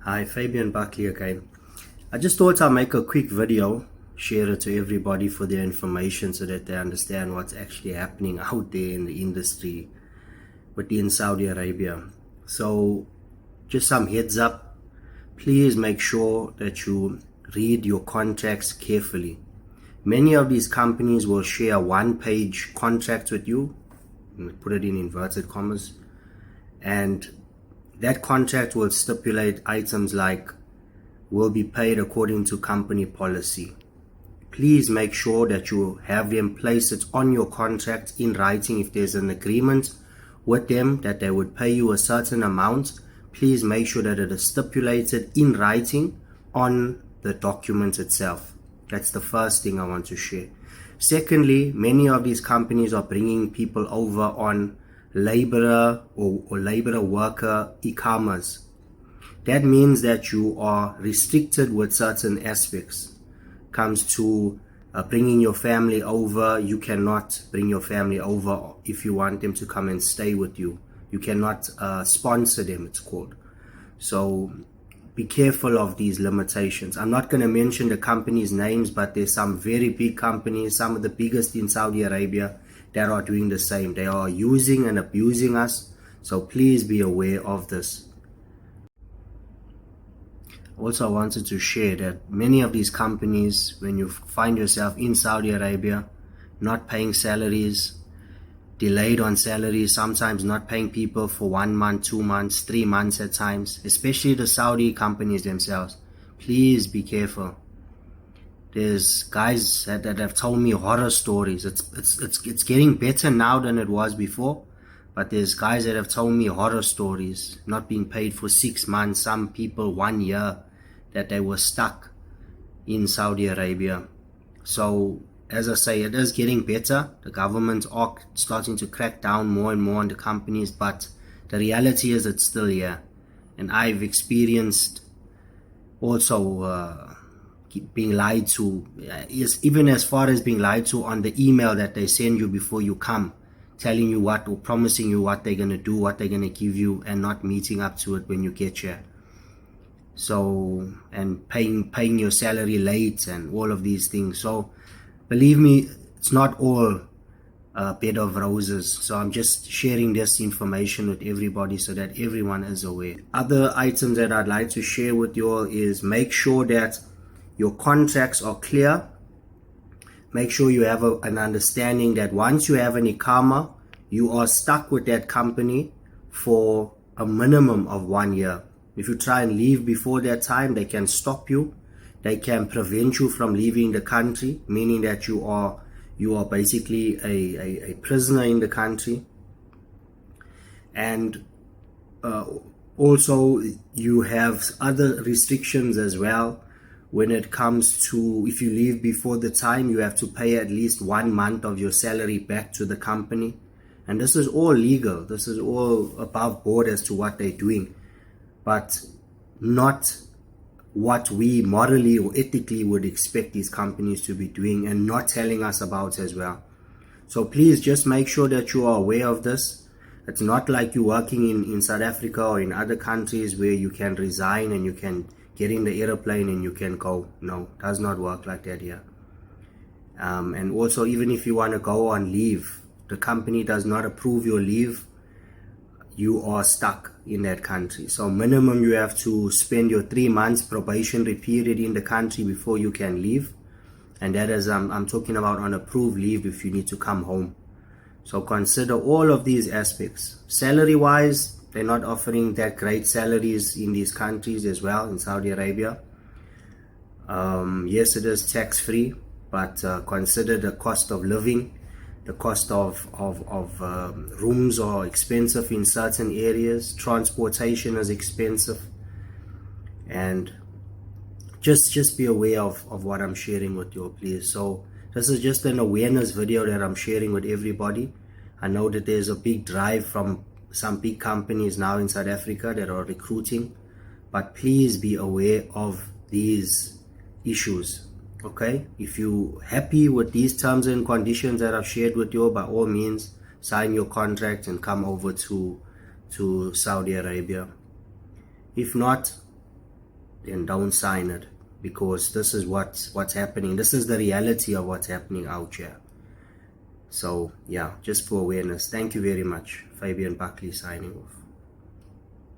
Hi, Fabian Buckley again. I just thought I'd make a quick video, share it to everybody for their information so that they understand what's actually happening out there in the industry within Saudi Arabia. So, just some heads up, please make sure that you read your contracts carefully. Many of these companies will share one-page contracts with you, put it in inverted commas, and that contract will stipulate items like will be paid according to company policy. Please make sure that you have them place it on your contract in writing. If there's an agreement with them that they would pay you a certain amount, please make sure that it is stipulated in writing on the document itself. That's the first thing I want to share. Secondly, many of these companies are bringing people over on laborer or laborer worker Iqamas. That means that you are restricted with certain aspects. Comes to bringing your family over, you cannot bring your family over if you want them to come and stay with you. You cannot sponsor them, it's called. So be careful of these limitations. I'm not going to mention the companies' names, but there's some very big companies, some of the biggest in Saudi Arabia, that are doing the same. They are using and abusing us. So please be aware of this. Also, I wanted to share that many of these companies, when you find yourself in Saudi Arabia, not paying salaries, delayed on salaries, sometimes not paying people for 1 month, 2 months, 3 months at times, especially the Saudi companies themselves. Please be careful. There's guys that have told me horror stories. It's getting better now than it was before, but there's guys that have told me horror stories, not being paid for 6 months, some people 1 year, that they were stuck in Saudi Arabia. So as I say, it is getting better. The government are starting to crack down more and more on the companies, but the reality is it's still here. And I've experienced also being lied to, even as far as being lied to on the email that they send you before you come, telling you what or promising you what they're going to do, what they're going to give you, and not meeting up to it when you get here. So, and paying your salary late and all of these things. So believe me, it's not all a bed of roses. So I'm just sharing this information with everybody so that everyone is aware. Other items that I'd like to share with you all is make sure that your contracts are clear. Make sure you have an understanding that once you have an Iqama, you are stuck with that company for a minimum of 1 year. If you try and leave before that time, they can stop you. They can prevent you from leaving the country, meaning that you are basically a prisoner in the country. And also you have other restrictions as well. When it comes to, if you leave before the time, you have to pay at least 1 month of your salary back to the company. And this is all legal. This is all above board as to what they're doing, but not what we morally or ethically would expect these companies to be doing and not telling us about as well. So please just make sure that you are aware of this. It's not like you're working in South Africa or in other countries where you can resign and you can get in the airplane and you can go. No, it does not work like that here. And also, even if you want to go on leave, the company does not approve your leave, you are stuck in that country. So minimum you have to spend your 3 months probationary period in the country before you can leave. And that is, I'm talking about on approved leave if you need to come home. So consider all of these aspects. Salary wise, they're not offering that great salaries in these countries as well, in Saudi Arabia. Yes, it is tax free, but consider the cost of living. The cost of rooms are expensive in certain areas. Transportation is expensive. And just be aware of what I'm sharing with you, please. So this is just an awareness video that I'm sharing with everybody. I know that there's a big drive from some big companies now in South Africa that are recruiting, but please be aware of these issues. Okay, if you're happy with these terms and conditions that I've shared with you, by all means, sign your contract and come over to Saudi Arabia. If not, then don't sign it, because this is what's happening. This is the reality of what's happening out here. So yeah, just for awareness. Thank you very much. Fabian Buckley signing off.